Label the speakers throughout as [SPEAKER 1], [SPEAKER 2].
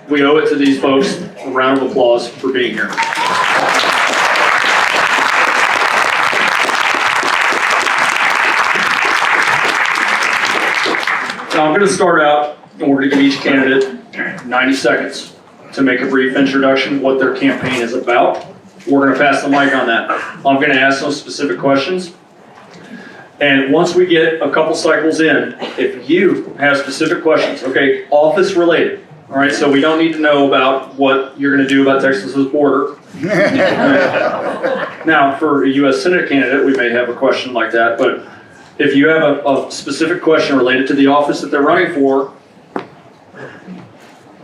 [SPEAKER 1] we owe it to these folks a round of applause for being here. Now I'm going to start out, and we're going to give each candidate 90 seconds to make a brief introduction of what their campaign is about. We're going to pass the mic on that. I'm going to ask some specific questions. And once we get a couple cycles in, if you have specific questions, okay, office related, all right, so we don't need to know about what you're going to do about Texas's border. Now, for a U.S. Senate candidate, we may have a question like that, but if you have a specific question related to the office that they're running for,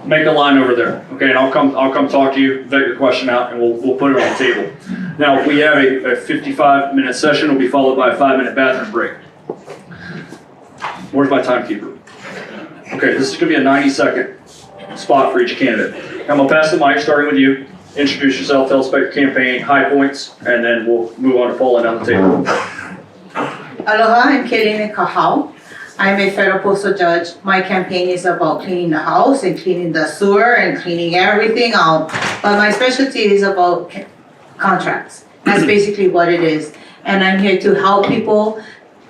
[SPEAKER 1] make a line over there, okay? And I'll come talk to you, vet your question out, and we'll put it on the table. Now, we have a 55-minute session. It'll be followed by a 5-minute bathroom break. Where's my timekeeper? Okay, this is going to be a 90-second spot for each candidate. I'm going to pass the mic, starting with you. Introduce yourself, tell us about your campaign, high points, and then we'll move on to falling down the table.
[SPEAKER 2] Aloha, I'm Keline Kahau. I'm a federal postal judge. My campaign is about cleaning the house and cleaning the sewer and cleaning everything out. But my specialty is about contracts. That's basically what it is. And I'm here to help people,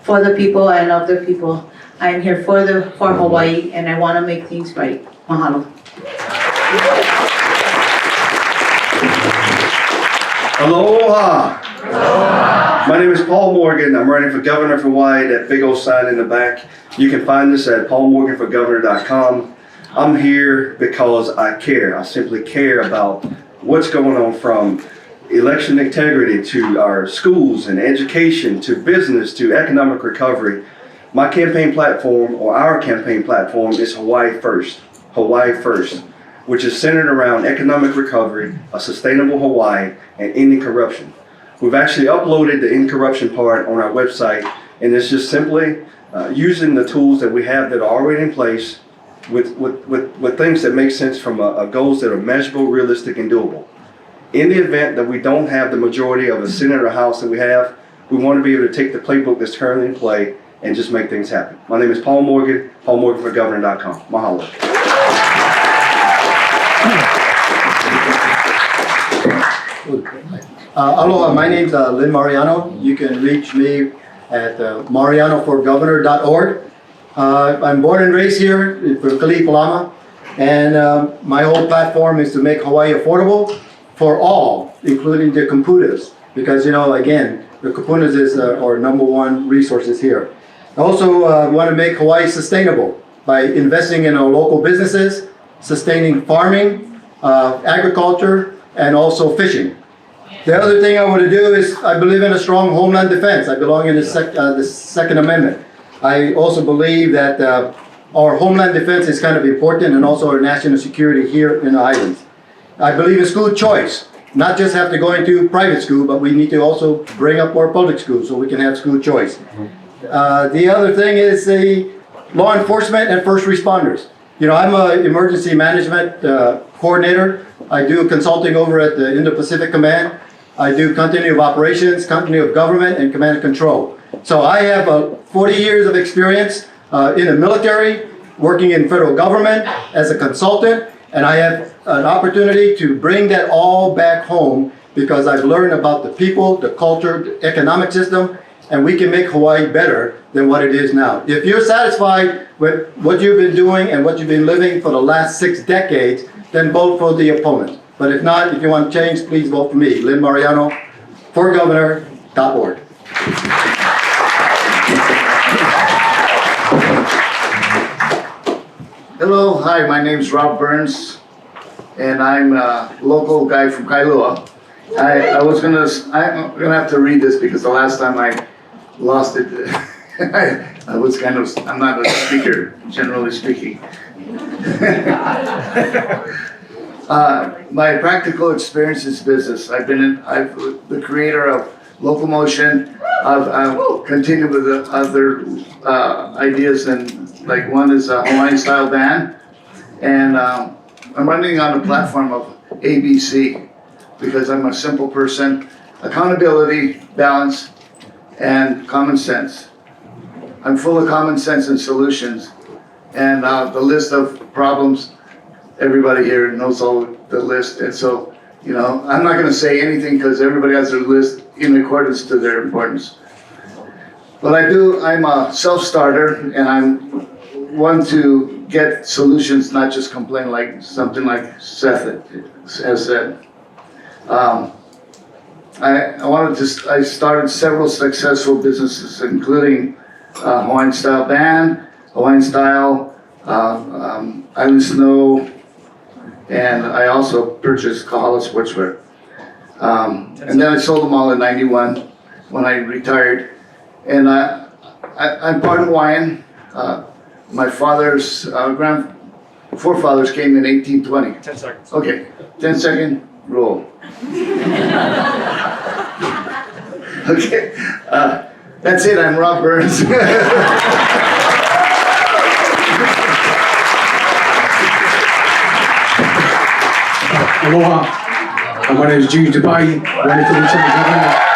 [SPEAKER 2] for the people. I love the people. I'm here for Hawaii, and I want to make things right. Mahalo.
[SPEAKER 3] Aloha. My name is Paul Morgan. I'm running for governor for Hawaii. That big old sign in the back. You can find this at paulmorganforgovernor.com. I'm here because I care. I simply care about what's going on, from election integrity to our schools and education to business to economic recovery. My campaign platform, or our campaign platform, is Hawaii First. Hawaii First, which is centered around economic recovery, a sustainable Hawaii, and ending corruption. We've actually uploaded the end corruption part on our website, and it's just simply using the tools that we have that are already in place with things that make sense from goals that are measurable, realistic, and doable. In the event that we don't have the majority of a Senate or House that we have, we want to be able to take the playbook that's currently in play and just make things happen. My name is Paul Morgan, paulmorganforgovernor.com. Mahalo.
[SPEAKER 4] Aloha, my name's Lynn Mariano. You can reach me at marianoforgovernor.org. I'm born and raised here for Kalipalama, and my whole platform is to make Hawaii affordable for all, including the Kapunas, because, you know, again, the Kapunas is our number one resources here. I also want to make Hawaii sustainable by investing in our local businesses, sustaining farming, agriculture, and also fishing. The other thing I want to do is I believe in a strong homeland defense. I belong in the Second Amendment. I also believe that our homeland defense is kind of important, and also our national security here in the islands. I believe in school choice, not just have to go into private school, but we need to also bring up our public schools so we can have school choice. The other thing is the law enforcement and first responders. You know, I'm an emergency management coordinator. I do consulting over at the Indo-Pacific Command. I do continuity of operations, continuity of government, and command and control. So I have 40 years of experience in the military, working in federal government as a consultant, and I have an opportunity to bring that all back home because I've learned about the people, the culture, the economic system, and we can make Hawaii better than what it is now. If you're satisfied with what you've been doing and what you've been living for the last 6 decades, then vote for the opponent. But if not, if you want to change, please vote for me, Lynn Mariano, for governor.org.
[SPEAKER 5] Hello, hi, my name's Rob Burns, and I'm a local guy from Kailua. I'm gonna have to read this because the last time I lost it, I'm not a speaker, generally speaking. My practical experience is business. I'm the creator of Locomotion. I've continued with the other ideas, and like one is a Hawaiian style band, and I'm running on a platform of ABC because I'm a simple person. Accountability, balance, and common sense. I'm full of common sense and solutions, and the list of problems everybody here knows all the list, and so, you know, I'm not gonna say anything because everybody has their list in accordance to their importance. But I'm a self-starter, and I'm one to get solutions, not just complain, like something like Seth has said. I started several successful businesses, including Hawaiian Style Band, Hawaiian Style, Island Snow, and I also purchased Kahala Sportswear. And then I sold them all in '91 when I retired. And I'm part Hawaiian. My father's forefathers came in 1820.
[SPEAKER 1] 10 seconds.
[SPEAKER 5] Okay, 10-second roll. Okay, that's it, I'm Rob Burns.
[SPEAKER 6] Aloha, my name is Tupa'i, running for Lieutenant Governor.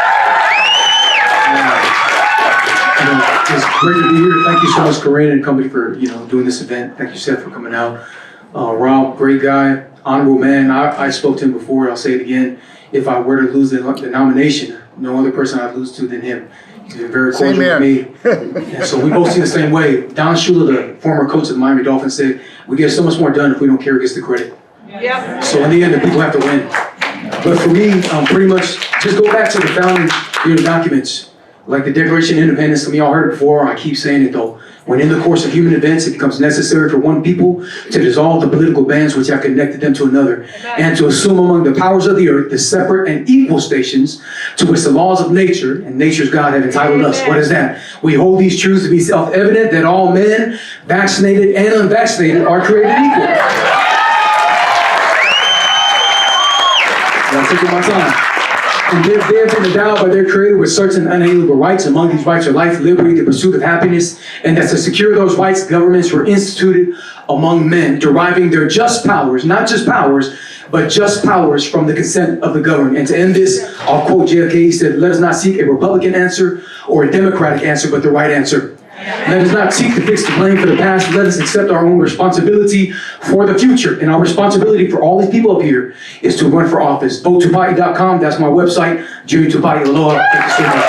[SPEAKER 6] It's great to be here. Thank you so much, Corinne and company, for doing this event. Thank you, Seth, for coming out. Rob, great guy, honorable man. I spoke to him before. I'll say it again. If I were to lose the nomination, no other person I'd lose to than him. He's been very cordial with me. And so we both see the same way. Don Shula, the former coach of the Miami Dolphins, said, "We get so much more done if we don't care who gets the credit." Yep. So in the end, the people have to win. But for me, pretty much just go back to the founding documents, like the Declaration of Independence. Some of y'all heard it before. I keep saying it though. When in the course of human events, it becomes necessary for one people to dissolve the political bands which have connected them to another, and to assume among the powers of the earth the separate and equal stations to which the laws of nature and nature's God have entitled us. What is that? We hold these truths to be self-evident, that all men, vaccinated and unvaccinated, are created equal. That's taking my time. And they have been endowed by their Creator with certain unalienable rights. Among these rights are life, liberty, the pursuit of happiness, and that to secure those rights, governments were instituted among men, deriving their just powers, not just powers, but just powers from the consent of the governed. And to end this, I'll quote JFK. He said, "Let us not seek a Republican answer or a Democratic answer, but the right answer. Let us not seek to fix the blame for the past. Let us accept our own responsibility for the future." And our responsibility for all these people up here is to run for office. VoteTupa'i.com, that's my website. Jerry Tupa'i, aloha. Thank you so much.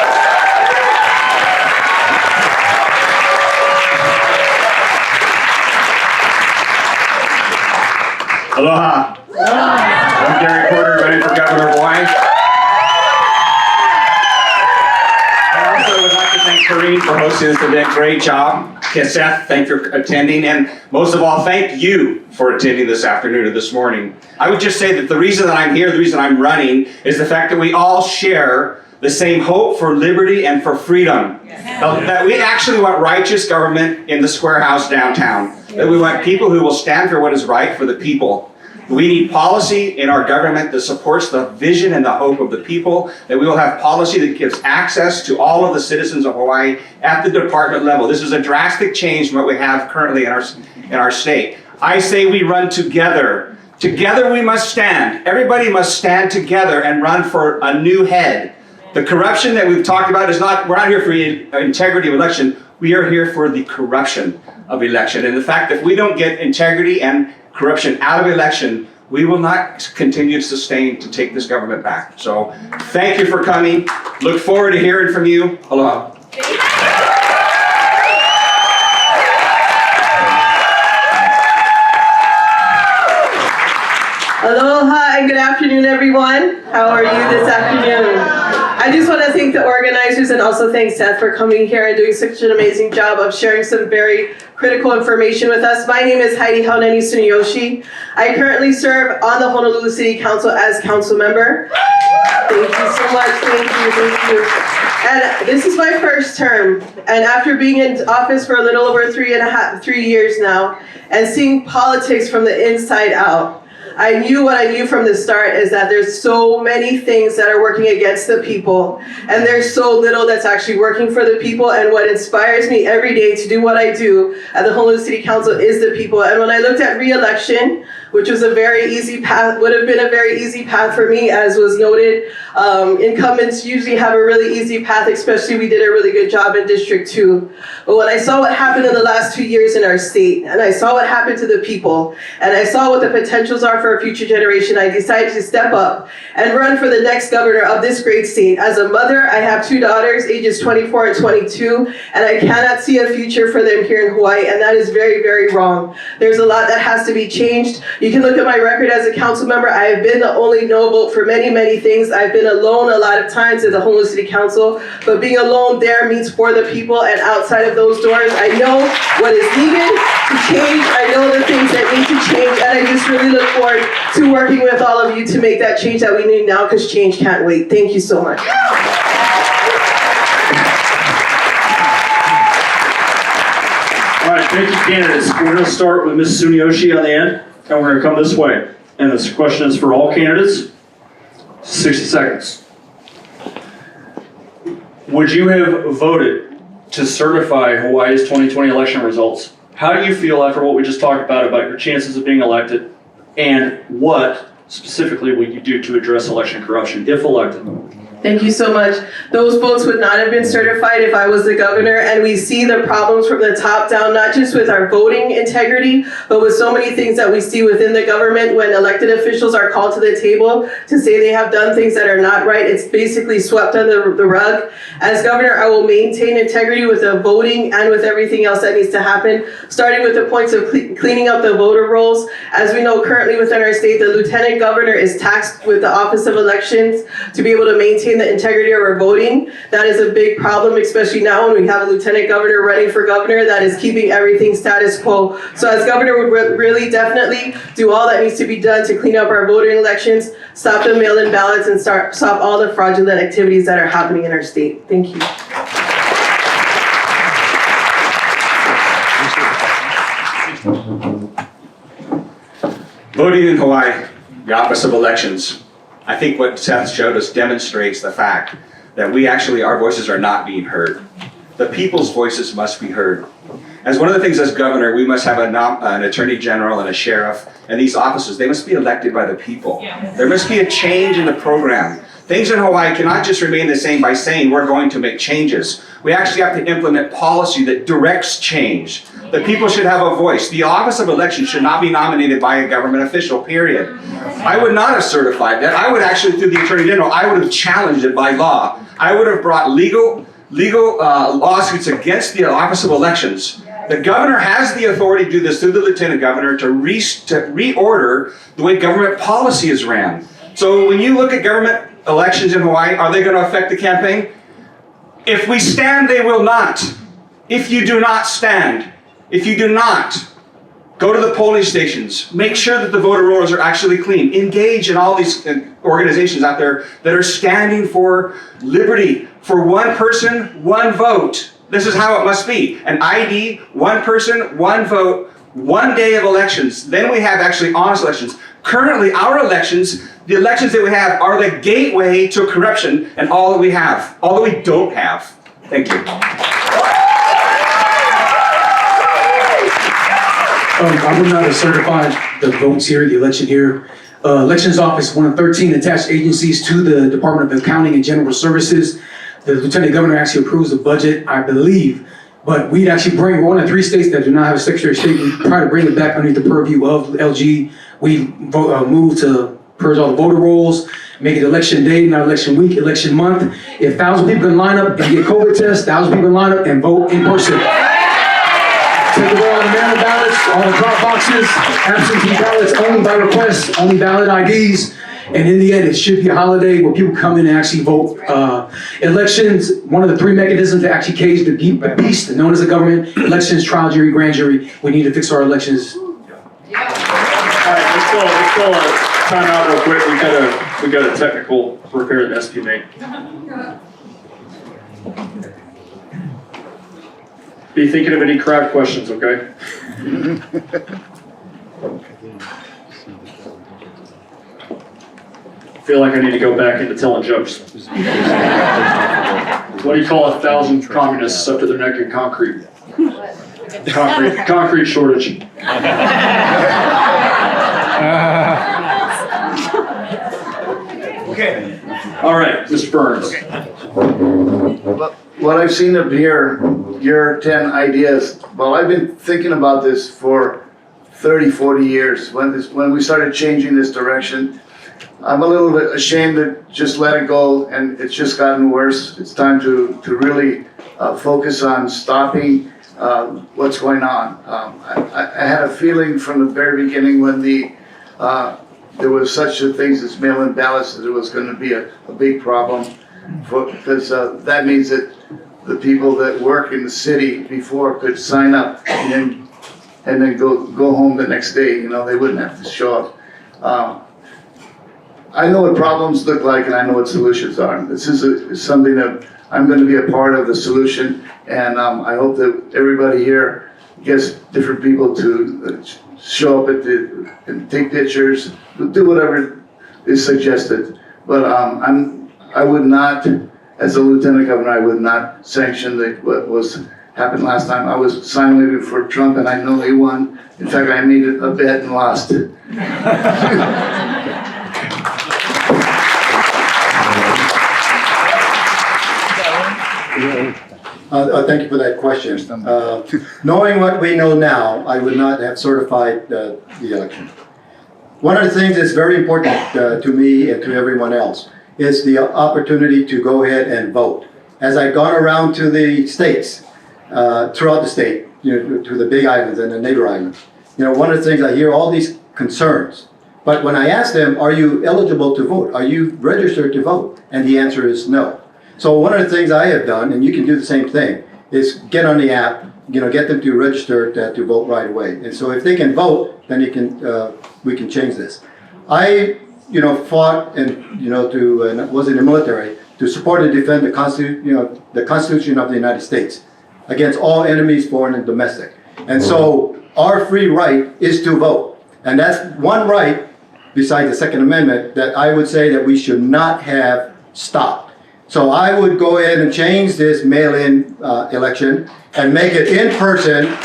[SPEAKER 7] Aloha. I'm Gary Cordery, running for Governor of Hawaii. I also would like to thank Corinne for hosting this event. Great job. Seth, thank you for attending. And most of all, thank you for attending this afternoon or this morning. I would just say that the reason that I'm here, the reason I'm running, is the fact that we all share the same hope for liberty and for freedom. That we actually want righteous government in the Square House downtown. That we want people who will stand for what is right for the people. We need policy in our government that supports the vision and the hope of the people, that we will have policy that gives access to all of the citizens of Hawaii at the department level. This is a drastic change from what we have currently in our state. I say we run together. Together we must stand. Everybody must stand together and run for a new head. The corruption that we've talked about is not, we're not here for integrity of election. We are here for the corruption of election. And the fact that if we don't get integrity and corruption out of election, we will not continue to sustain to take this government back. So thank you for coming. Look forward to hearing from you. Aloha.
[SPEAKER 8] Aloha and good afternoon, everyone. How are you this afternoon? I just want to thank the organizers and also thank Seth for coming here and doing such an amazing job of sharing some very critical information with us. My name is Heidi Tsuneyoshi. I currently serve on the Honolulu City Council as council member. Thank you so much. Thank you. And this is my first term. And after being in office for a little over 3 years now, and seeing politics from the inside out, I knew what I knew from the start is that there's so many things that are working against the people, and there's so little that's actually working for the people. And what inspires me every day to do what I do at the Honolulu City Council is the people. And when I looked at re-election, which was a very easy path, would have been a very easy path for me, as was noted. Incumbents usually have a really easy path, especially we did a really good job in District 2. But when I saw what happened in the last 2 years in our state, and I saw what happened to the people, and I saw what the potentials are for a future generation, I decided to step up and run for the next governor of this great state. As a mother, I have 2 daughters, ages 24 and 22, and I cannot see a future for them here in Hawaii, and that is very, very wrong. There's a lot that has to be changed. You can look at my record as a council member. I have been the only no vote for many, many things. I've been alone a lot of times at the Homeless City Council, but being alone there means for the people, and outside of those doors, I know what is needed to change. I know the things that need to change, and I just really look forward to working with all of you to make that change that we need now, because change can't wait. Thank you so much.
[SPEAKER 1] All right, thank you, candidates. We're going to start with Ms. Tsuneyoshi on the end, and we're going to come this way. And this question is for all candidates. 60 seconds. Would you have voted to certify Hawaii's 2020 election results? How do you feel after what we just talked about your chances of being elected? And what specifically would you do to address election corruption if elected?
[SPEAKER 8] Thank you so much. Those votes would not have been certified if I was the governor, and we see the problems from the top down, not just with our voting integrity, but with so many things that we see within the government when elected officials are called to the table to say they have done things that are not right. It's basically swept under the rug. As governor, I will maintain integrity with the voting and with everything else that needs to happen, starting with the points of cleaning up the voter rolls. As we know, currently within our state, the lieutenant governor is tasked with the Office of Elections to be able to maintain the integrity of our voting. That is a big problem, especially now when we have a lieutenant governor running for governor that is keeping everything status quo. So as governor, would really definitely do all that needs to be done to clean up our voting elections, stop the mail-in ballots, and stop all the fraudulent activities that are happening in our state. Thank you.
[SPEAKER 7] Voting in Hawaii, the Office of Elections. I think what Seth showed us demonstrates the fact that our voices are not being heard. The people's voices must be heard. As one of the things as governor, we must have an attorney general and a sheriff, and these officers, they must be elected by the people. There must be a change in the program. Things in Hawaii cannot just remain the same by saying we're going to make changes. We actually have to implement policy that directs change. The people should have a voice. The Office of Elections should not be nominated by a government official, period. I would not have certified that. I would actually, through the Attorney General, I would have challenged it by law. I would have brought legal lawsuits against the Office of Elections. The governor has the authority to do this through the lieutenant governor to reorder the way government policy is ran. So when you look at government elections in Hawaii, are they going to affect the campaign? If we stand, they will not. If you do not stand, if you do not go to the polling stations, make sure that the voter rolls are actually clean. Engage in all these organizations out there that are standing for liberty, for one person, one vote. This is how it must be. An ID, one person, one vote, one day of elections. Then we have actually honest elections. Currently, our elections, the elections that we have, are the gateway to corruption and all that we have, all that we don't have. Thank you.
[SPEAKER 6] I would not have certified the votes here, the election here. Elections Office, one of 13 attached agencies to the Department of Accounting and General Services. The Lieutenant Governor actually approves the budget, I believe, but we'd actually we're one of 3 states that do not have a Secretary of State. We try to bring it back underneath the purview of LG. We move to purge all the voter rolls, make it election day, not election week, election month. If 1,000 people can line up and get COVID tests, 1,000 people can line up and vote in person. Take away all the mail-in ballots, all the drop boxes, absentee ballots, only by request, only valid IDs. And in the end, it should be a holiday where people come in and actually vote. Elections, one of the 3 mechanisms to actually cage the beast known as the government, elections, trial jury, grand jury. We need to fix our elections.
[SPEAKER 1] All right, let's go time out real quick. We got a technical repair that has to be made. Be thinking of any crowd questions, okay? I feel like I need to go back into telling jokes. What do you call 1,000 communists up to their neck in concrete? Concrete shortage. Okay. All right, Mr. Burns.
[SPEAKER 5] What I've seen up here, your 10 ideas, well, I've been thinking about this for 30, 40 years. When we started changing this direction, I'm a little bit ashamed to just let it go, and it's just gotten worse. It's time to really focus on stopping what's going on. I had a feeling from the very beginning when there was such a things as mail-in ballots that it was going to be a big problem, because that means that the people that work in the city before could sign up and then go home the next day. You know, they wouldn't have to show up. I know what problems look like, and I know what solutions are. This is something that I'm going to be a part of the solution, and I hope that everybody here gets different people to show up and take pictures, do whatever is suggested. But I would not, as a lieutenant governor, I would not sanction what happened last time. I was signing for Trump, and I know he won. In fact, I made a bet and lost it.
[SPEAKER 4] Thank you for that question. Knowing what we know now, I would not have certified the election. One of the things that's very important to me and to everyone else is the opportunity to go ahead and vote. As I've gone around to the states, throughout the state, to the big islands and the neighbor islands, one of the things I hear all these concerns. But when I ask them, are you eligible to vote? Are you registered to vote? And the answer is no. So one of the things I have done, and you can do the same thing, is get on the app, get them to register to vote right away. And so if they can vote, then we can change this. I, fought and was in the military to support and defend the Constitution of the United States against all enemies, foreign and domestic. And so our free right is to vote, and that's one right besides the Second Amendment that I would say that we should not have stopped. So I would go ahead and change this mail-in election and make it in person,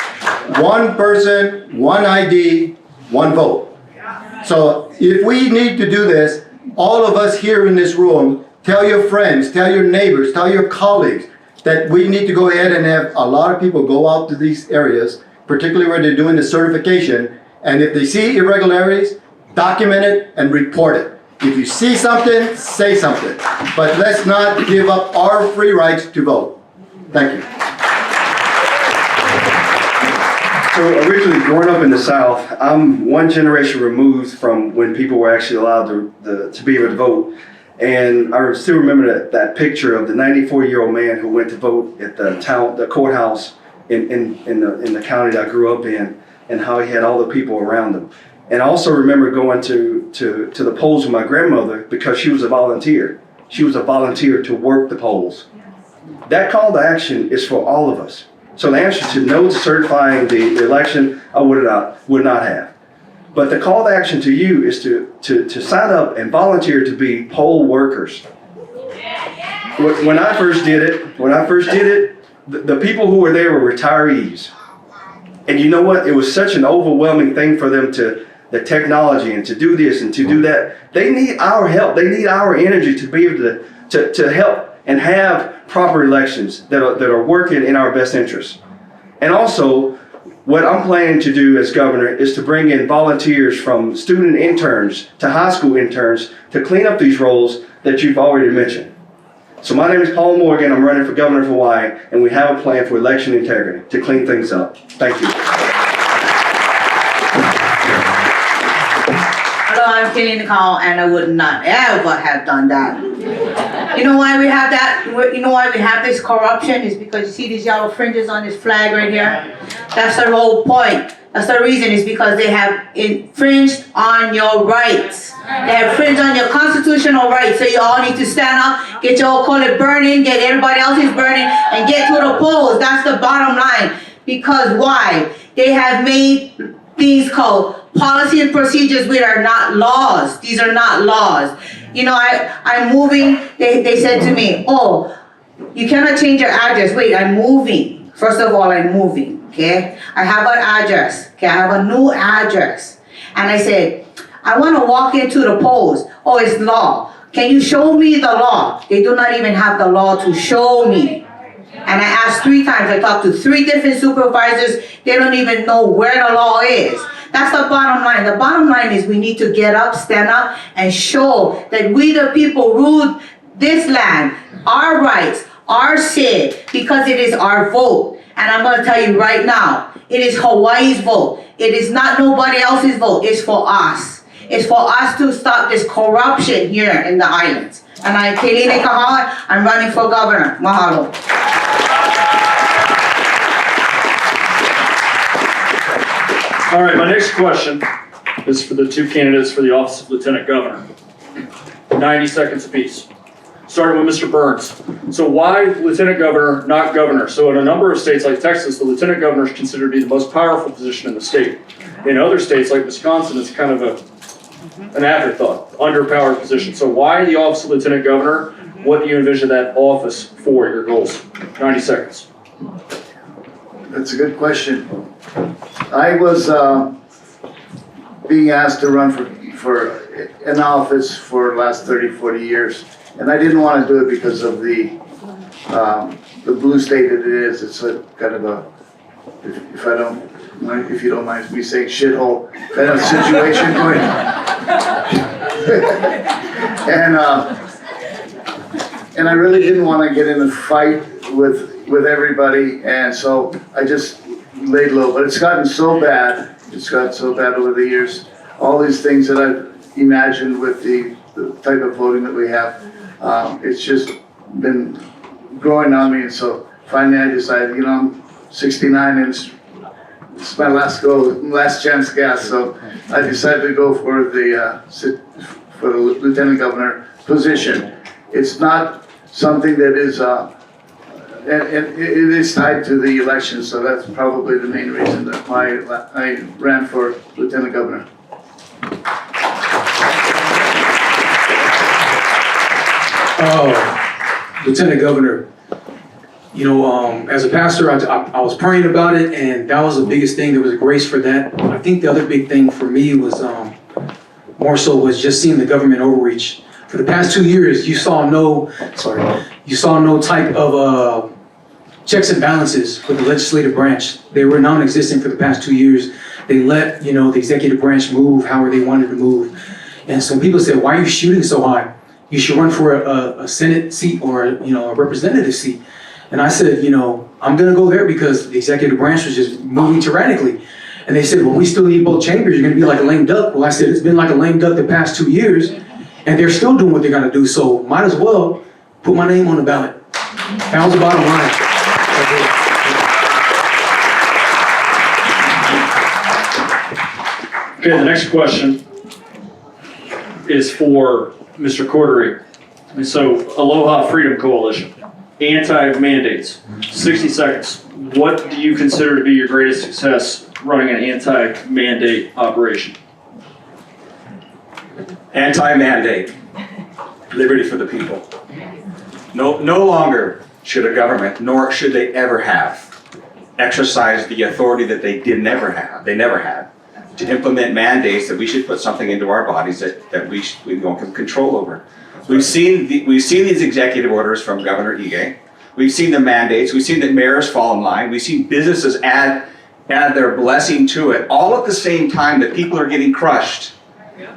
[SPEAKER 4] one ID, one vote. So if we need to do this, all of us here in this room, tell your friends, tell your neighbors, tell your colleagues that we need to go ahead and have a lot of people go out to these areas, particularly where they're doing the certification, and if they see irregularities, document it and report it. If you see something, say something. But let's not give up our free rights to vote. Thank you.
[SPEAKER 3] So originally growing up in the South, I'm one generation removed from when people were actually allowed to be able to vote. And I still remember that picture of the 94-year-old man who went to vote at the courthouse in the county that I grew up in, and how he had all the people around him. And I also remember going to the polls with my grandmother because she was a volunteer. She was a volunteer to work the polls. That call to action is for all of us. So the answer to no to certifying the election, I would not have. But the call to action to you is to sign up and volunteer to be poll workers. When I first did it, the people who were there were retirees. And you know what? It was such an overwhelming thing for them the technology and to do this and to do that. They need our help. They need our energy to be able to help and have proper elections that are working in our best interests. And also, what I'm planning to do as governor is to bring in volunteers from student interns to high school interns to clean up these roles that you've already mentioned. So my name is Paul Morgan. I'm running for governor of Hawaii, and we have a plan for election integrity to clean things up. Thank you.
[SPEAKER 2] Hello, I'm Keline Kahau, and I would not ever have done that. You know why we have that? You know why we have this corruption? Is because you see these yellow fringes on this flag right here? That's the whole point. That's the reason, is because they have infringed on your rights. They have infringed on your constitutional rights. So you all need to stand up, get your color burning, get everybody else's burning, and get to the polls. That's the bottom line. Because why? They have made things called policy and procedures which are not laws. These are not laws. You know, I'm moving. They said to me, oh, you cannot change your address. Wait, I'm moving. First of all, I'm moving. Okay, I have an address. Okay, I have a new address, And I said, I want to walk into the polls. Oh, it's law. Can you show me the law? They do not even have the law to show me. And I asked 3 times. I talked to 3 different supervisors. They don't even know where the law is. That's the bottom line. The bottom line is we need to get up, stand up, and show that we the people ruled this land, our rights, our say, because it is our vote. And I'm going to tell you right now, it is Hawaii's vote. It is not nobody else's vote. It's for us. It's for us to stop this corruption here in the islands. And I'm Keline Kahau. I'm running for governor. Mahalo.
[SPEAKER 1] All right, my next question is for the 2 candidates for the office of Lieutenant Governor. 90 seconds apiece. Starting with Mr. Burns. So why Lieutenant Governor, not Governor? So in a number of states like Texas, the Lieutenant Governor is considered to be the most powerful position in the state. In other states like Wisconsin, it's kind of an afterthought, underpowered position. So why the office of Lieutenant Governor? What do you envision that office for, your goals? 90 seconds.
[SPEAKER 5] That's a good question. I was being asked to run for an office for the last 30, 40 years. And I didn't want to do it because of the blue state that it is. It's a kind of a, if you don't mind me saying, shithole kind of situation going and I really didn't want to get in a fight with everybody, and so I just laid low. But it's gotten so bad. It's gotten so bad over the years. All these things that I've imagined with the type of voting that we have, it's just been growing on me. And so finally I decided, you know, I'm 69 and it's my last chance gas. So I decided to go for the lieutenant governor position. It's not something that is, and it is tied to the election, so that's probably the main reason that why I ran for lieutenant governor.
[SPEAKER 6] Lieutenant Governor, you know, as a pastor, I was praying about it, and that was the biggest thing. There was a grace for that. I think the other big thing for me was more so was just seeing the government overreach. For the past 2 years, you saw no type of checks and balances with the legislative branch. They were non-existent for the past 2 years. They let, you know, the executive branch move however they wanted to move. And some people said, why are you shooting so high? You should run for a Senate seat or, you know, a representative seat. And I said, you know, I'm gonna go there because the executive branch was just moving tyrannically. And they said, well, we still need both chambers. You're gonna be like a lame duck. Well, I said, it's been like a lame duck the past 2 years, and they're still doing what they're gonna do. So might as well put my name on the ballot. That was the bottom line.
[SPEAKER 1] Okay, the next question is for Mr. Cordery. And so, Aloha Freedom Coalition, anti-mandates, 60 seconds. What do you consider to be your greatest success running an anti-mandate operation?
[SPEAKER 7] Anti-mandate, liberty for the people. No longer should a government, nor should they ever have, exercise the authority that they never had, to implement mandates that we should put something into our bodies that we don't have control over. We've seen these executive orders from Governor Ige. We've seen the mandates. We've seen that mayors fall in line. We've seen businesses add their blessing to it, all at the same time that people are getting crushed.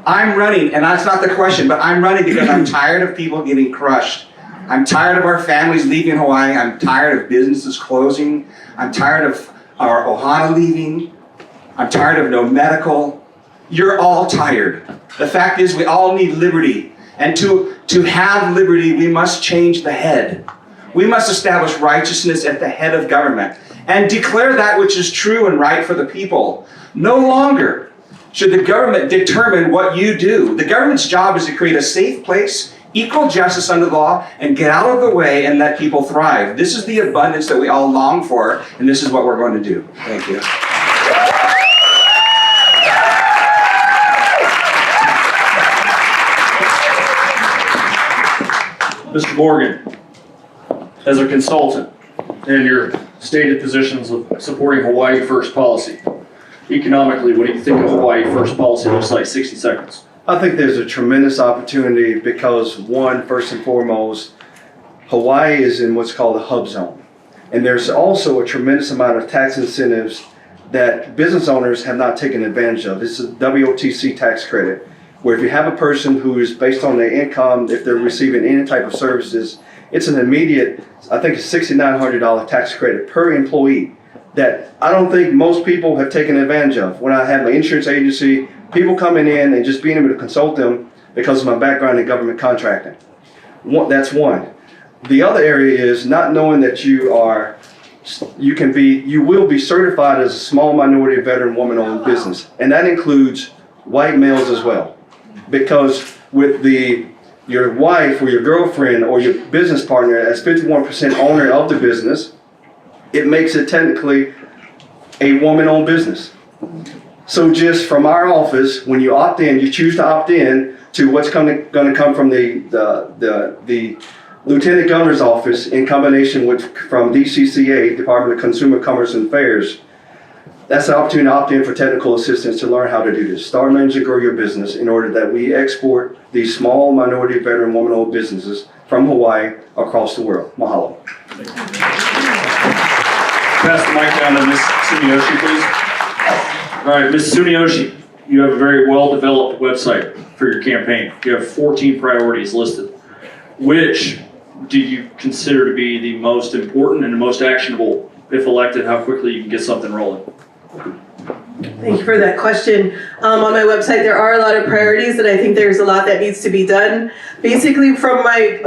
[SPEAKER 7] I'm running, and that's not the question, but I'm running because I'm tired of people getting crushed. I'm tired of our families leaving Hawaii. I'm tired of businesses closing. I'm tired of our ohana leaving. I'm tired of no medical. You're all tired. The fact is we all need liberty. And to have liberty, we must change the head. We must establish righteousness at the head of government and declare that which is true and right for the people. No longer should the government determine what you do. The government's job is to create a safe place, equal justice under the law, and get out of the way and let people thrive. This is the abundance that we all long for, and this is what we're going to do. Thank you.
[SPEAKER 1] Mr. Morgan, as a consultant in your stated positions of supporting Hawaii First policy, economically, what do you think of Hawaii First policy looks like? 60 seconds.
[SPEAKER 3] I think there's a tremendous opportunity because one, first and foremost, Hawaii is in what's called a hub zone. And there's also a tremendous amount of tax incentives that business owners have not taken advantage of. This is a WOTC tax credit, where if you have a person who is based on their income, if they're receiving any type of services, it's an immediate, I think it's $6,900 tax credit per employee that I don't think most people have taken advantage of. When I have my insurance agency, people coming in and just being able to consult them because of my background in government contracting. That's one. The other area is not knowing that you will be certified as a small minority veteran woman-owned business. And that includes white males as well. Because with your wife or your girlfriend or your business partner as 51% owner of the business, it makes it technically a woman-owned business. So just from our office, when you opt in, you choose to opt in to what's going to come from the Lieutenant Governor's office in combination with from DCCA, Department of Consumer Commerce and Affairs. That's the opportunity to opt in for technical assistance to learn how to do this. Start, manage, and grow your business in order that we export these small minority veteran woman-owned businesses from Hawaii across the world. Mahalo.
[SPEAKER 1] Pass the mic down to Ms. Tsuneyoshi, please. All right, Ms. Tsuneyoshi, you have a very well-developed website for your campaign. You have 14 priorities listed. Which do you consider to be the most important and the most actionable? If elected, how quickly you can get something rolling?
[SPEAKER 8] Thank you for that question. On my website, there are a lot of priorities, and I think there's a lot that needs to be done. Basically, from my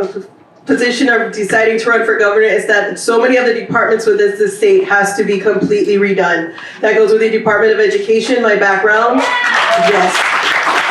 [SPEAKER 8] position of deciding to run for governor is that so many of the departments within the state has to be completely redone. That goes with the Department of Education, my background. Yes.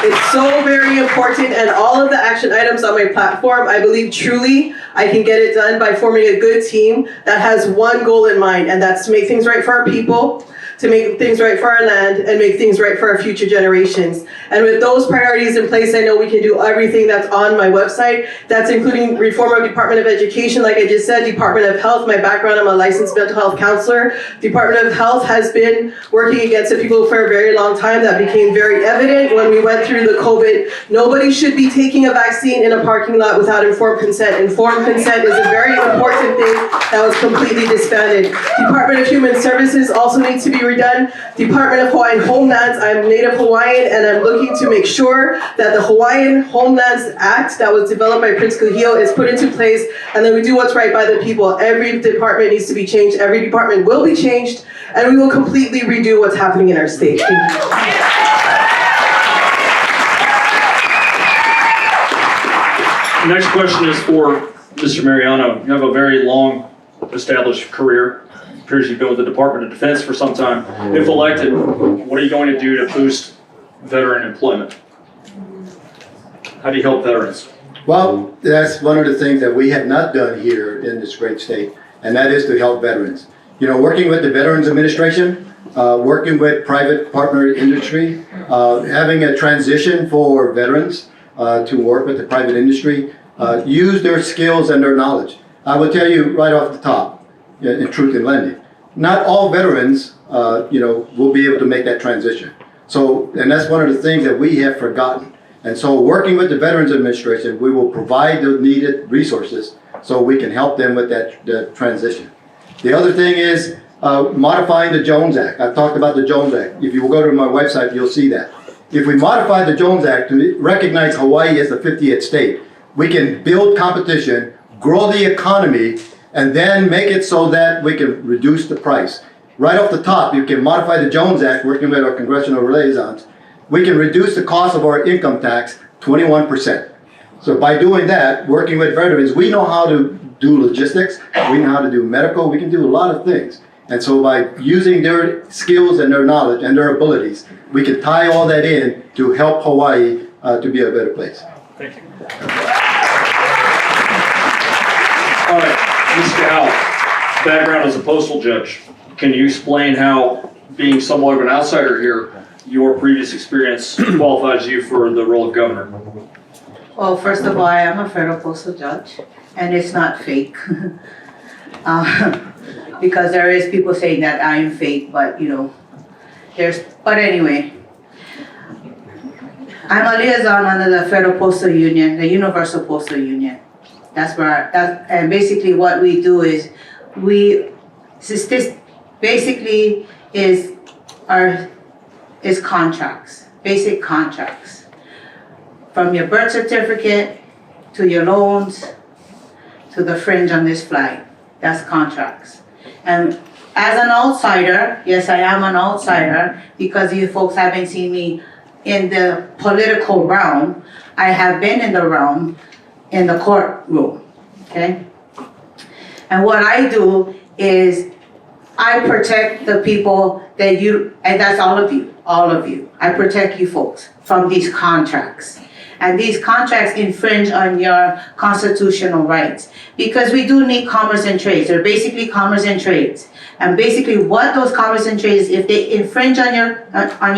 [SPEAKER 8] It's so very important, and all of the action items on my platform, I believe truly I can get it done by forming a good team that has one goal in mind, and that's to make things right for our people, to make things right for our land, and make things right for our future generations. And with those priorities in place, I know we can do everything that's on my website. That's including reform of Department of Education, like I just said, Department of Health. My background, I'm a licensed mental health counselor. Department of Health has been working against the people for a very long time. That became very evident when we went through the COVID. Nobody should be taking a vaccine in a parking lot without informed consent. Informed consent is a very important thing that was completely disbanded. Department of Human Services also needs to be redone. Department of Hawaiian Homelands, I'm Native Hawaiian, and I'm looking to make sure that the Hawaiian Homelands Act that was developed by Prince Kuhio is put into place, and then we do what's right by the people. Every department needs to be changed. Every department will be changed, and we will completely redo what's happening in our state. Thank you.
[SPEAKER 1] Next question is for Mr. Mariano. You have a very long established career. It appears you've been with the Department of Defense for some time. If elected, what are you going to do to boost veteran employment? How do you help veterans?
[SPEAKER 4] Well, that's one of the things that we have not done here in this great state, and that is to help veterans. You know, working with the Veterans Administration, working with private partner industry, having a transition for veterans to work with the private industry, use their skills and their knowledge. I will tell you right off the top, in truth in lending, not all veterans, will be able to make that transition. So, and that's one of the things that we have forgotten. And so working with the Veterans Administration, we will provide the needed resources so we can help them with that transition. The other thing is modifying the Jones Act. I've talked about the Jones Act. If you will go to my website, you'll see that. If we modify the Jones Act to recognize Hawaii as the 50th state, we can build competition, grow the economy, and then make it so that we can reduce the price. Right off the top, you can modify the Jones Act, working with our congressional liaisons. We can reduce the cost of our income tax 21%. So by doing that, working with veterans, we know how to do logistics, we know how to do medical, we can do a lot of things. And so by using their skills and their knowledge and their abilities, we can tie all that in to help Hawaii to be a better place.
[SPEAKER 1] Thank you. All right, Ms. Kahau, background as a postal judge. Can you explain how, being somewhat of an outsider here, your previous experience qualifies you for the role of governor?
[SPEAKER 2] Well, first of all, I am a federal postal judge, and it's not fake. Because there is people saying that I am fake, but But anyway, I'm a liaison under the Federal Postal Union, the Universal Postal Union. And basically what we do is basically is contracts, basic contracts. From your birth certificate, to your loans, to the fringe on this flag, that's contracts. And as an outsider, yes, I am an outsider, because you folks haven't seen me in the political realm. I have been in the realm, in the courtroom, okay? And what I do is I protect the people that and that's all of you. I protect you folks from these contracts. And these contracts infringe on your constitutional rights, because we do need commerce and trades. They're basically commerce and trades. And basically what those commerce and trades, if they infringe on your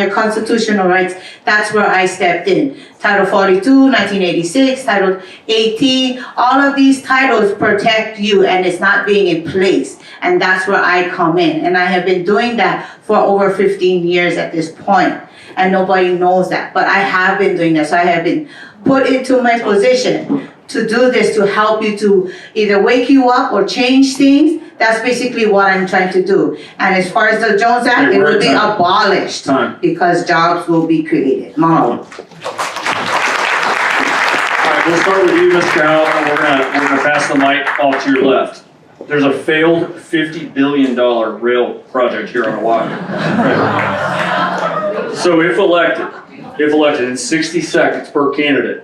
[SPEAKER 2] constitutional rights, that's where I stepped in. Title 42, 1986, Title 18, all of these titles protect you, and it's not being in place. And that's where I come in. And I have been doing that for over 15 years at this point. And nobody knows that, but I have been doing that. So I have been put into my position to do this, to help you, to either wake you up or change things. That's basically what I'm trying to do. And as far as the Jones Act, it will be abolished because jobs will be created. Mahalo.
[SPEAKER 1] All right, we'll start with you, Ms. Kahau, and we're gonna pass the mic off to your left. There's a failed $50 billion rail project here on Hawaii. So if elected in 60 seconds per candidate,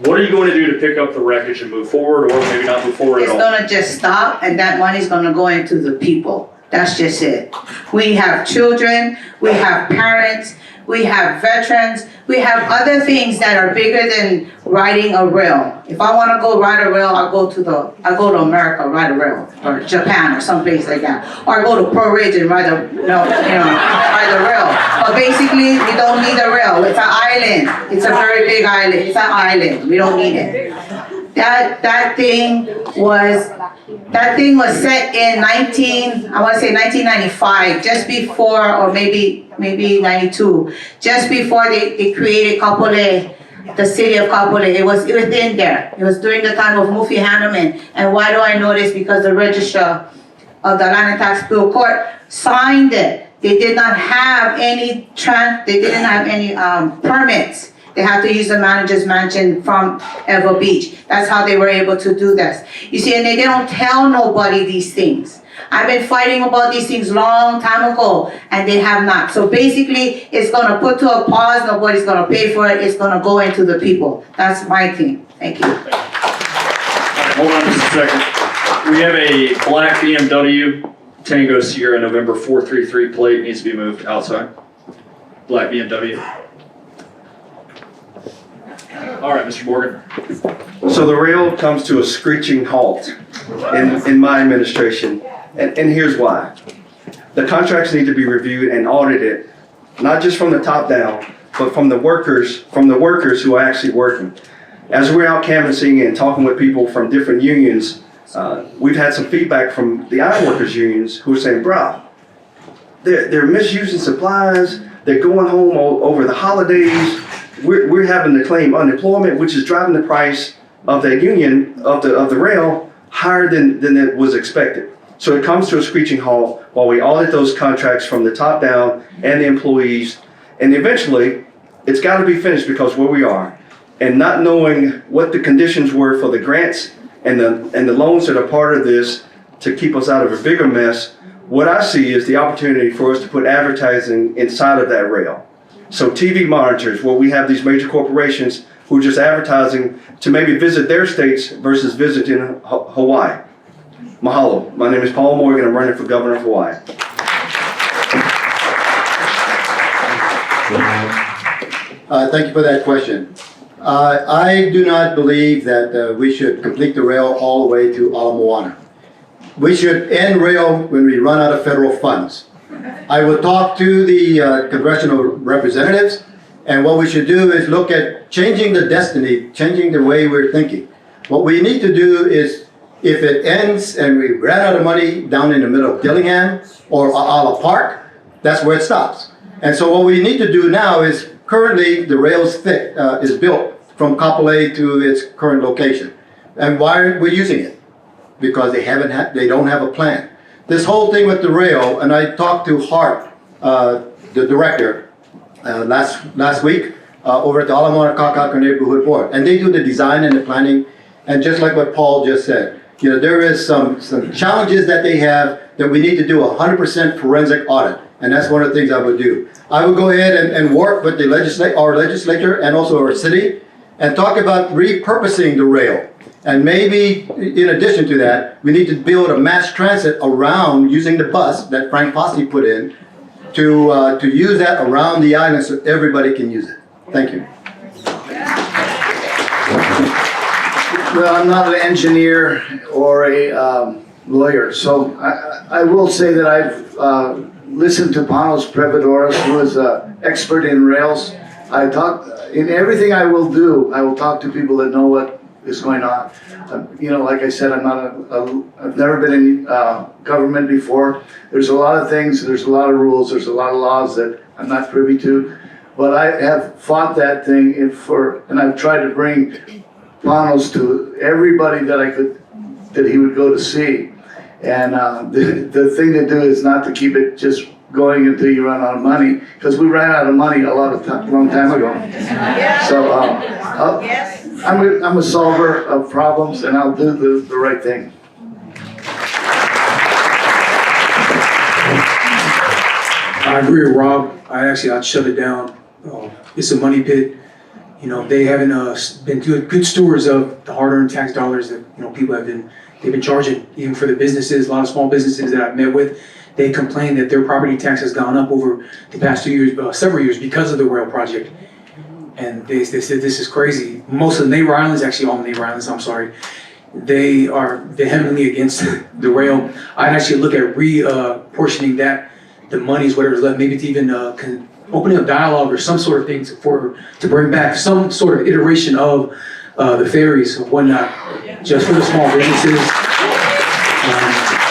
[SPEAKER 1] what are you going to do to pick up the wreckage and move forward, or maybe not move forward at all?
[SPEAKER 2] It's gonna just stop, and that money's gonna go into the people. That's just it. We have children, we have parents, we have veterans, we have other things that are bigger than riding a rail. If I wanna go ride a rail, I'll go to America, ride a rail, or Japan, or someplace like that. Or I go to Pro Ridge and ride the rail. But basically, we don't need a rail. It's an island. It's a very big island. It's an island. We don't need it. That thing was set in 1995, just before, or maybe 92, just before they created Kapolei, the city of Kapolei. It was within there. It was during the time of Mufi Hanneman. And why do I know this? Because the registrar of the Land and Tax Bill Court signed it. They did not have any permits. They had to use the manager's mansion from Ever Beach. That's how they were able to do this. You see, and they don't tell nobody these things. I've been fighting about these things long time ago, and they have not. So basically, it's gonna put to a pause. Nobody's gonna pay for it. It's gonna go into the people. That's my thing. Thank you.
[SPEAKER 1] All right, hold on just a second. We have a black BMW Tango Sierra November 433 plate, needs to be moved outside. Black BMW. All right, Mr. Morgan.
[SPEAKER 3] So the rail comes to a screeching halt in my administration, and here's why. The contracts need to be reviewed and audited, not just from the top down, but from the workers who are actually working. As we're out canvassing and talking with people from different unions, we've had some feedback from the ironworkers unions who are saying, "Bro, they're misusing supplies. They're going home over the holidays. We're having to claim unemployment, which is driving the price of the union of the rail higher than it was expected." So it comes to a screeching halt while we audit those contracts from the top down and the employees, and eventually it's got to be finished because where we are, and not knowing what the conditions were for the grants and the loans that are part of this to keep us out of a bigger mess. What I see is the opportunity for us to put advertising inside of that rail. So TV monitors, where we have these major corporations who are just advertising to maybe visit their states versus visiting Hawaii. Mahalo. My name is Paul Morgan. I'm running for governor of Hawaii.
[SPEAKER 4] Thank you for that question. I do not believe that we should complete the rail all the way to Ala Moana. We should end rail when we run out of federal funds. I will talk to the congressional representatives, and what we should do is look at changing the destiny, changing the way we're thinking. What we need to do is, if it ends and we ran out of money down in the middle of Dillingham or Ala Park, that's where it stops. And so what we need to do now is, currently the rail's thick, is built from Kapolei to its current location. And why aren't we using it? Because they don't have a plan. This whole thing with the rail, and I talked to Hart, the director, last week, over at the Ala Moana Neighborhood Board, and they do the design and the planning, and just like what Paul just said, you know, there is some challenges that they have that we need to do a 100% forensic audit, and that's one of the things I would do. I would go ahead and work with our legislature and also our city, and talk about repurposing the rail. And maybe, in addition to that, we need to build a mass transit around using the bus that Frank Fossey put in to use that around the island so everybody can use it. Thank you.
[SPEAKER 5] Well, I'm not an engineer or a lawyer, so I will say that I've listened to Panos Prevedoros, who is an expert in rails. In everything I will do, I will talk to people that know what is going on. You know, like I said, I've never been in government before. There's a lot of things, there's a lot of rules, there's a lot of laws that I'm not privy to. But I have fought that thing and I've tried to bring Panos to everybody that he would go to see. And the thing to do is not to keep it just going until you run out of money, because we ran out of money a long time ago. So I'm a solver of problems, and I'll do the right thing.
[SPEAKER 6] I agree with Rob. I'd shut it down. It's a money pit. You know, they haven't been good stewards of the hard-earned tax dollars that, you know, people they've been charging, even for the businesses. A lot of small businesses that I've met with, they complain that their property tax has gone up over the past 2 years, several years, because of the rail project. And they said this is crazy. Most of the neighbor islands, actually all the neighbor islands, I'm sorry, they are vehemently against the rail. I'd actually look at reportioning the monies, whatever's left, maybe to even opening up dialogue or some sort of thing to bring back some sort of iteration of the ferries or whatnot, just for the small businesses.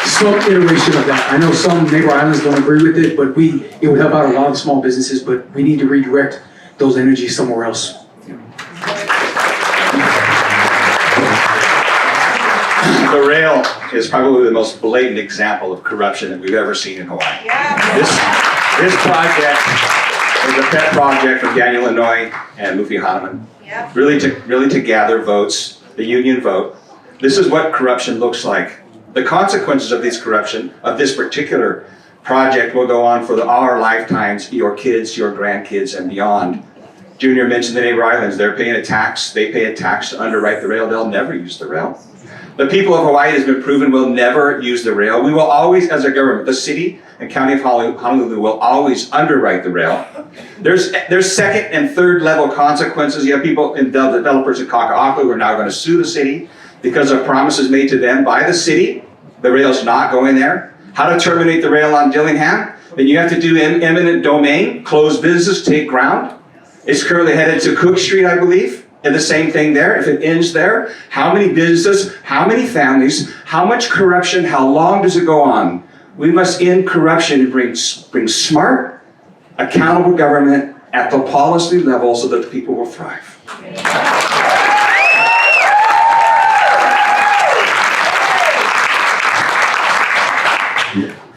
[SPEAKER 6] Some iteration of that. I know some neighbor islands don't agree with it, but it would help out a lot of small businesses, but we need to redirect those energies somewhere else.
[SPEAKER 7] The rail is probably the most blatant example of corruption that we've ever seen in Hawaii. This project is a pet project from Daniel Inouye and Mufi Hahnemann. Really to gather votes, the union vote. This is what corruption looks like. The consequences of this corruption, of this particular project, will go on for our lifetimes, your kids, your grandkids, and beyond. Junior mentioned the neighbor islands. They're paying a tax. They pay a tax to underwrite the rail. They'll never use the rail. The people of Hawaii, it has been proven, will never use the rail. We will always, as a government, the city and county of Honolulu will always underwrite the rail. There's second and third level consequences. You have people and developers in Kaka'ako who are now going to sue the city because of promises made to them by the city. The rail's not going there. How to terminate the rail on Dillingham? Then you have to do eminent domain, close business, take ground. It's currently headed to Cook Street, I believe. And the same thing there, if it ends there, how many businesses, how many families, how much corruption, how long does it go on? We must end corruption and bring smart, accountable government at the policy level so that the people will thrive.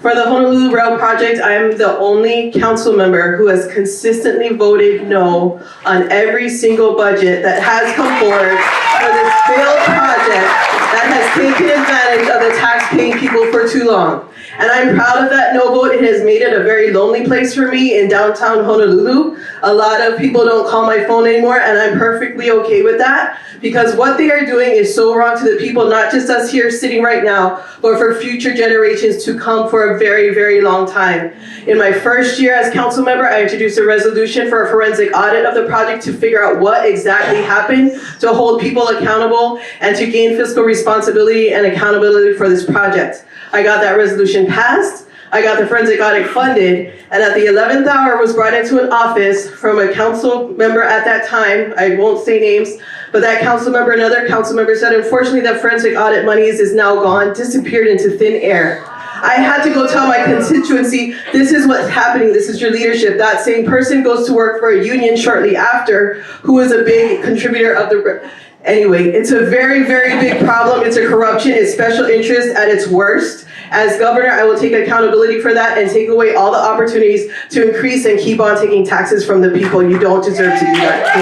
[SPEAKER 8] For the Honolulu Rail Project, I am the only council member who has consistently voted no on every single budget that has come forward for this failed project that has taken advantage of the tax-paying people for too long. And I'm proud of that no vote. It has made it a very lonely place for me in downtown Honolulu. A lot of people don't call my phone anymore, and I'm perfectly okay with that, because what they are doing is so wrong to the people, not just us here sitting right now, but for future generations to come for a very, very long time. In my first year as council member, I introduced a resolution for a forensic audit of the project to figure out what exactly happened, to hold people accountable, and to gain fiscal responsibility and accountability for this project. I got that resolution passed. I got the forensic audit funded, and at the 11th hour was brought into an office from a council member at that time. I won't say names, but that council member, another council member said, unfortunately, that forensic audit monies is now gone, disappeared into thin air. I had to go tell my constituency, this is what's happening, this is your leadership. That same person goes to work for a union shortly after, who is a big contributor of the... Anyway, it's a very, very big problem. It's a corruption, it's special interest at its worst. As governor, I will take accountability for that and take away all the opportunities to increase and keep on taking taxes from the people. You don't deserve to do that.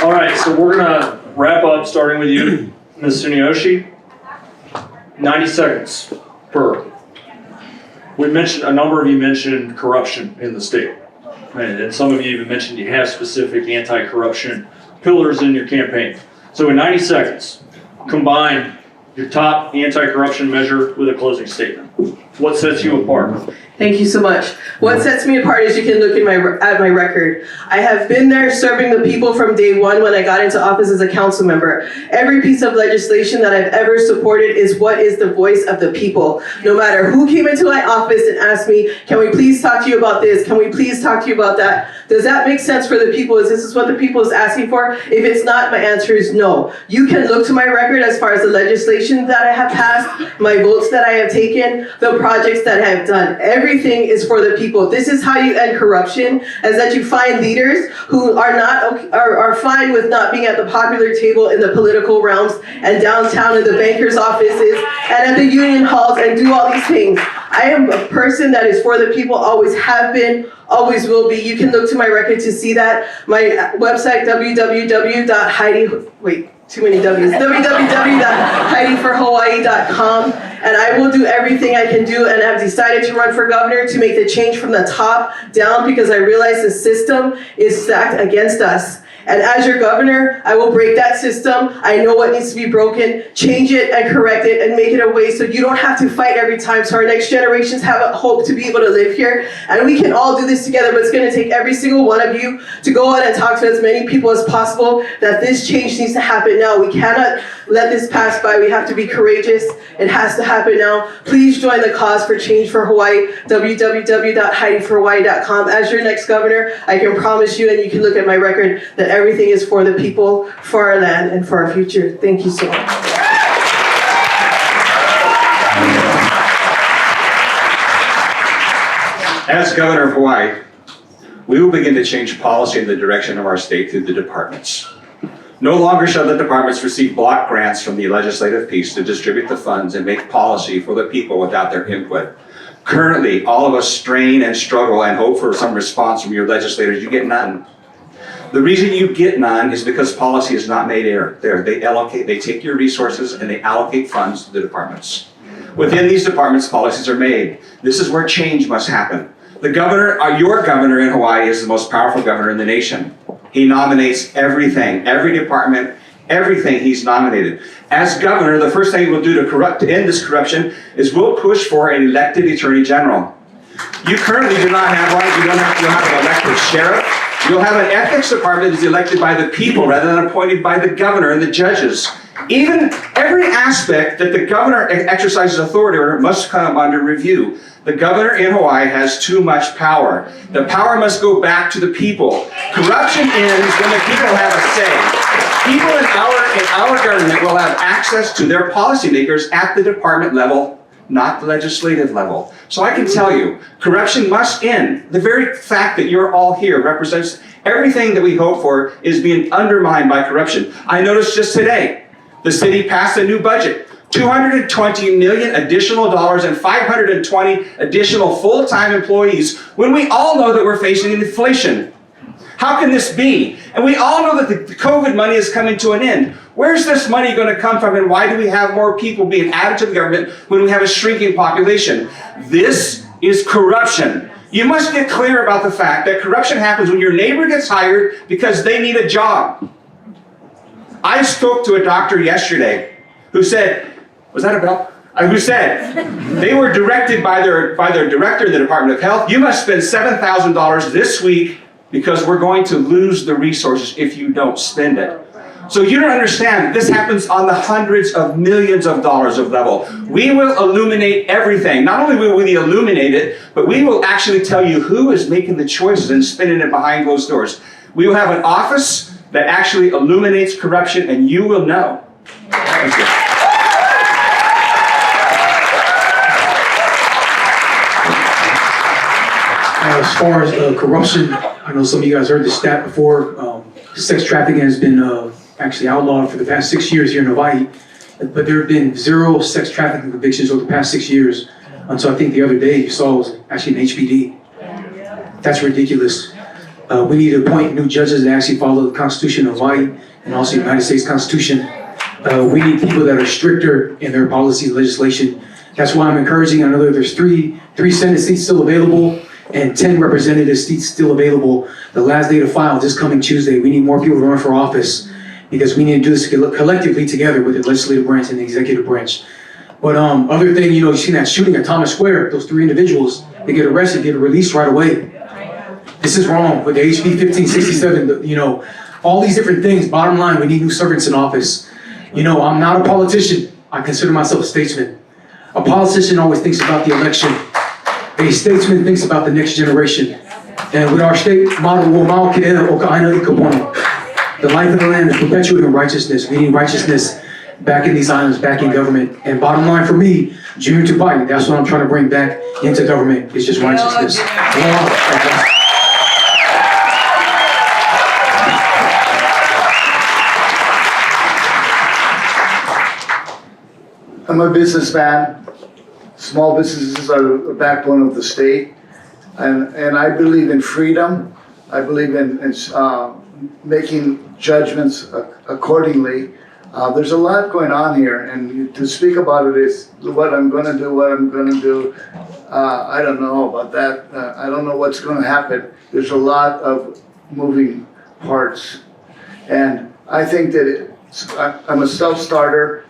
[SPEAKER 1] All right, so we're gonna wrap up, starting with you, Ms. Tsuneyoshi. 90 seconds per. We mentioned, a number of you mentioned corruption in the state. And some of you even mentioned you have specific anti-corruption pillars in your campaign. So in 90 seconds, combine your top anti-corruption measure with a closing statement. What sets you apart?
[SPEAKER 8] Thank you so much. What sets me apart is you can look at my record. I have been there serving the people from day one when I got into office as a council member. Every piece of legislation that I've ever supported is what is the voice of the people. No matter who came into my office and asked me, can we please talk to you about this? Can we please talk to you about that? Does that make sense for the people? Is this what the people is asking for? If it's not, my answer is no. You can look to my record as far as the legislation that I have passed, my votes that I have taken, the projects that I have done. Everything is for the people. This is how you end corruption, is that you find leaders who are fine with not being at the popular table in the political realms and downtown in the bankers' offices and at the union halls and do all these things. I am a person that is for the people, always have been, always will be. You can look to my record to see that. My website, www.heidiforhawaii.com, and I will do everything I can do, and I've decided to run for governor to make the change from the top down because I realize the system is stacked against us. And as your governor, I will break that system. I know what needs to be broken, change it and correct it and make it a way so you don't have to fight every time, so our next generations have a hope to be able to live here. And we can all do this together, but it's gonna take every single one of you to go out and talk to as many people as possible that this change needs to happen now. We cannot let this pass by. We have to be courageous. It has to happen now. Please join the cause for change for Hawaii, www.heidiforhawaii.com. As your next governor, I can promise you, and you can look at my record, that everything is for the people, for our land, and for our future. Thank you so much.
[SPEAKER 7] As governor of Hawaii, we will begin to change policy in the direction of our state through the departments. No longer shall the departments receive block grants from the legislative piece to distribute the funds and make policy for the people without their input. Currently, all of us strain and struggle and hope for some response from your legislators. You get none. The reason you get none is because policy is not made there. They take your resources and they allocate funds to the departments. Within these departments, policies are made. This is where change must happen. The governor, your governor in Hawaii is the most powerful governor in the nation. He nominates everything, every department, everything he's nominated. As governor, the first thing we'll do to end this corruption is we'll push for an elected attorney general. You currently do not have one. You'll have an elected sheriff. You'll have an ethics department that is elected by the people rather than appointed by the governor and the judges. Even every aspect that the governor exercises authority over must come under review. The governor in Hawaii has too much power. The power must go back to the people. Corruption ends when the people have a say. People in our government will have access to their policymakers at the department level, not the legislative level. So I can tell you, corruption must end. The very fact that you're all here represents everything that we hope for is being undermined by corruption. I noticed just today, the city passed a new budget. $220 million additional dollars and 520 additional full-time employees when we all know that we're facing inflation. How can this be? And we all know that the COVID money is coming to an end. Where's this money going to come from, and why do we have more people being added to the government when we have a shrinking population? This is corruption. You must get clear about the fact that corruption happens when your neighbor gets hired because they need a job. I spoke to a doctor yesterday who said, was that a bell? Who said they were directed by their director in the Department of Health, you must spend $7,000 this week because we're going to lose the resources if you don't spend it. So you don't understand, this happens on the hundreds of millions of dollars of level. We will illuminate everything. Not only will we illuminate it, but we will actually tell you who is making the choices and spinning it behind closed doors. We will have an office that actually illuminates corruption, and you will know.
[SPEAKER 3] Thank you.
[SPEAKER 6] As far as corruption, I know some of you guys heard the stat before. Sex trafficking has been actually outlawed for the past 6 years here in Hawaii, but there have been 0 sex trafficking convictions over the past 6 years until I think the other day you saw was actually an HPD. That's ridiculous. We need to appoint new judges that actually follow the Constitution of Hawaii and also the United States Constitution. We need people that are stricter in their policy and legislation. That's why I'm encouraging, I know that there's three Senate seats still available and 10 representative seats still available. The last day to file this coming Tuesday. We need more people to run for office because we need to do this collectively together with the legislative branch and the executive branch. But other thing, you seen that shooting at Thomas Square, those 3 individuals, they get arrested, get released right away. This is wrong with the HB 1567, all these different things. Bottom line, we need new servants in office. I'm not a politician. I consider myself a statesman. A politician always thinks about the election. A statesman thinks about the next generation. And with our state motto, the life of the land is perpetuating righteousness. We need righteousness back in these islands, back in government. And bottom line for me, Junior Tupa'i, that's what I'm trying to bring back into government. It's just righteousness.
[SPEAKER 5] I'm a businessman. Small businesses are the backbone of the state. And I believe in freedom. I believe in making judgments accordingly. There's a lot going on here, and to speak about it is what I'm going to do. I don't know about that. I don't know what's going to happen. There's a lot of moving parts. And I think that I'm a self-starter.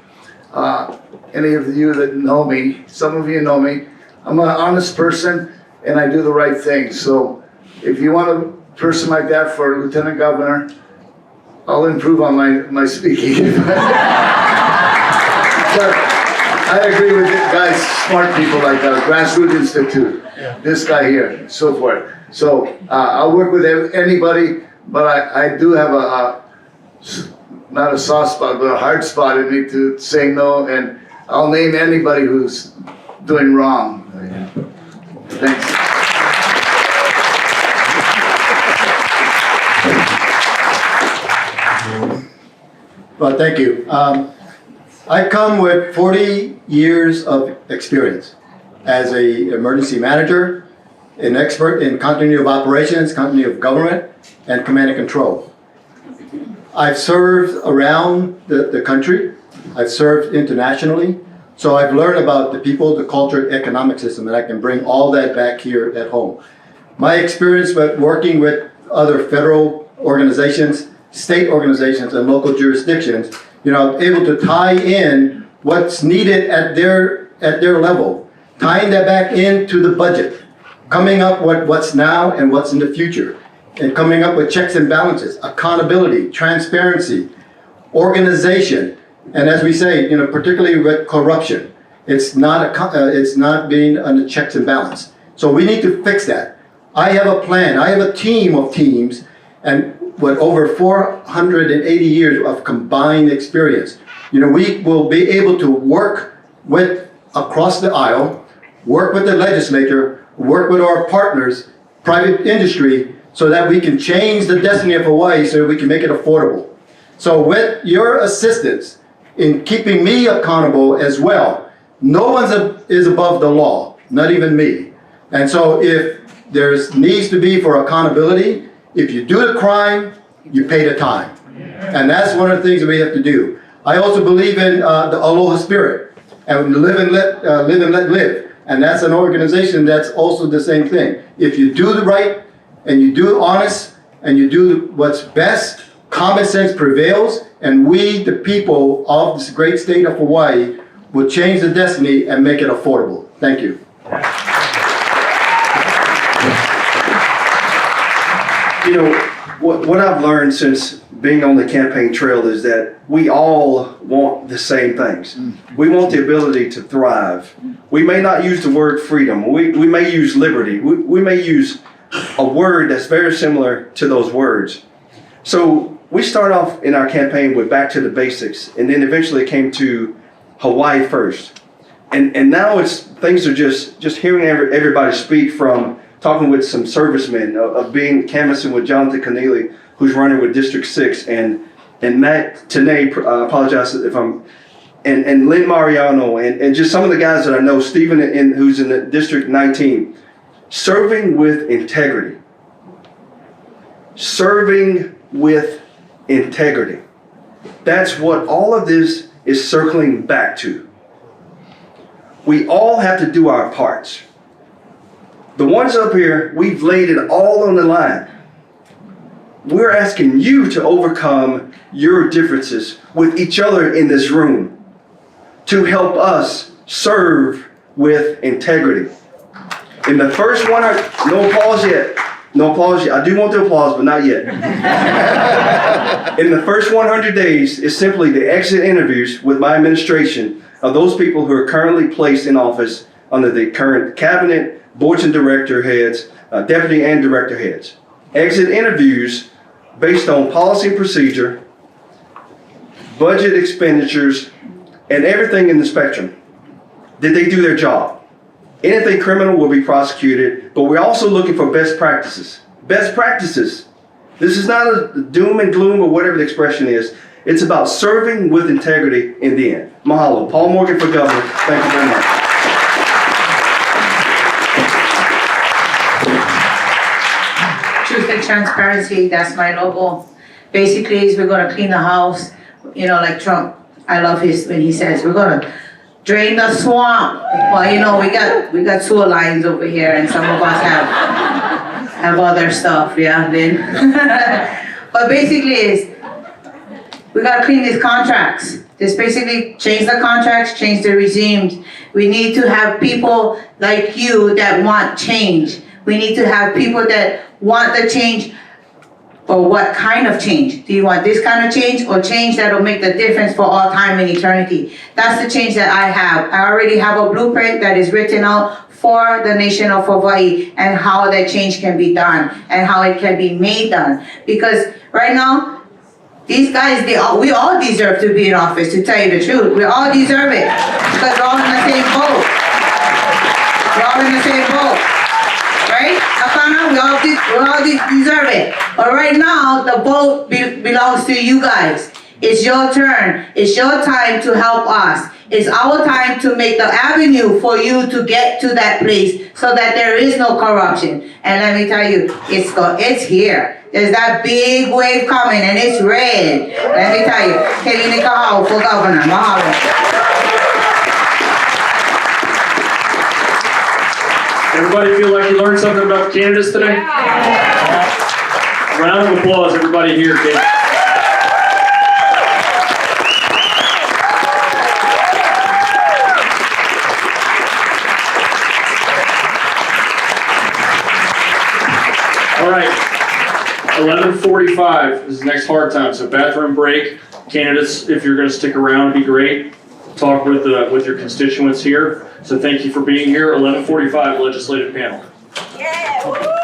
[SPEAKER 5] Any of you that know me, some of you know me, I'm an honest person and I do the right thing. So if you want a person like that for Lieutenant Governor, I'll improve on my speaking. But I agree with it, guys, smart people like Grassroots Institute, this guy here, so forth. So I'll work with anybody, but I do have not a soft spot, but a hard spot in me to say no, and I'll name anybody who's doing wrong. Thanks.
[SPEAKER 4] Well, thank you. I come with 40 years of experience as an emergency manager, an expert in continuity of operations, continuity of government, and command and control. I've served around the country. I've served internationally. So I've learned about the people, the culture, economic system, and I can bring all that back here at home. My experience with working with other federal organizations, state organizations, and local jurisdictions, I'm able to tie in what's needed at their level, tying that back into the budget, coming up with what's now and what's in the future, and coming up with checks and balances, accountability, transparency, organization, and as we say, particularly with corruption, it's not being under checks and balance. So we need to fix that. I have a plan. I have a team of teams, and with over 480 years of combined experience, we will be able to work with across the aisle, work with the legislature, work with our partners, private industry, so that we can change the destiny of Hawaii so we can make it affordable. So with your assistance in keeping me accountable as well, no one is above the law, not even me. And so if there's needs to be for accountability, if you do the crime, you pay the time. And that's one of the things that we have to do. I also believe in the Aloha spirit, and live and let live. And that's an organization that's also the same thing. If you do the right, and you do honest, and you do what's best, common sense prevails, and we, the people of this great state of Hawaii, will change the destiny and make it affordable. Thank you.
[SPEAKER 3] What I've learned since being on the campaign trail is that we all want the same things. We want the ability to thrive. We may not use the word freedom. We may use liberty. We may use a word that's very similar to those words. So we started off in our campaign with back to the basics, and then eventually it came to Hawaii first. And now things are just hearing everybody speak, from talking with some servicemen, of being canvassing with Jonathan Keneally, who's running with District 6, and Matt Tanay, apologize if I'm, and Lynn Mariano, and just some of the guys that I know, Stephen who's in the District 19, serving with integrity. Serving with integrity. That's what all of this is circling back to. We all have to do our parts. The ones up here, we've laid it all on the line. We're asking you to overcome your differences with each other in this room to help us serve with integrity. In the first one, no applause yet. No applause yet. I do want the applause, but not yet. In the first 100 days, it's simply the exit interviews with my administration of those people who are currently placed in office under the current cabinet, boards and director heads, deputy and director heads. Exit interviews based on policy and procedure, budget expenditures, and everything in the spectrum. Did they do their job? Anything criminal will be prosecuted, but we're also looking for best practices. Best practices. This is not a doom and gloom or whatever the expression is. It's about serving with integrity in the end. Mahalo. Paul Morgan for governor. Thank you very much.
[SPEAKER 2] Truth and transparency, that's my logo. Basically, is we're gonna clean the house, like Trump. I love when he says, we're gonna drain the swamp. Well, we got sewer lines over here, and some of us have other stuff, yeah, Lynn. But basically we gotta clean these contracts. Just basically change the contracts, change the regimes. We need to have people like you that want change. We need to have people that want the change. Or what kind of change? Do you want this kind of change, or change that will make the difference for all time and eternity? That's the change that I have. I already have a blueprint that is written out for the nation of Hawaii, and how that change can be done and how it can be made done. Because right now, these guys, we all deserve to be in office, to tell you the truth. We all deserve it, because we're all in the same boat. We're all in the same boat. Right? Akana, we all deserve it. But right now, the boat belongs to you guys. It's your turn. It's your time to help us. It's our time to make the avenue for you to get to that place, so that there is no corruption. And let me tell you, it's here. There's that big wave coming, and it's red. Let me tell you, Keline Kahau for governor. Mahalo.
[SPEAKER 1] Everybody feel like you learned something about the candidates today? Round of applause, everybody here, kid. All right, 11:45 is the next hard time, so bathroom break. Candidates, if you're gonna stick around, it'd be great. Talk with your constituents here. So thank you for being here. 11:45 legislative panel.
[SPEAKER 9] Yeah.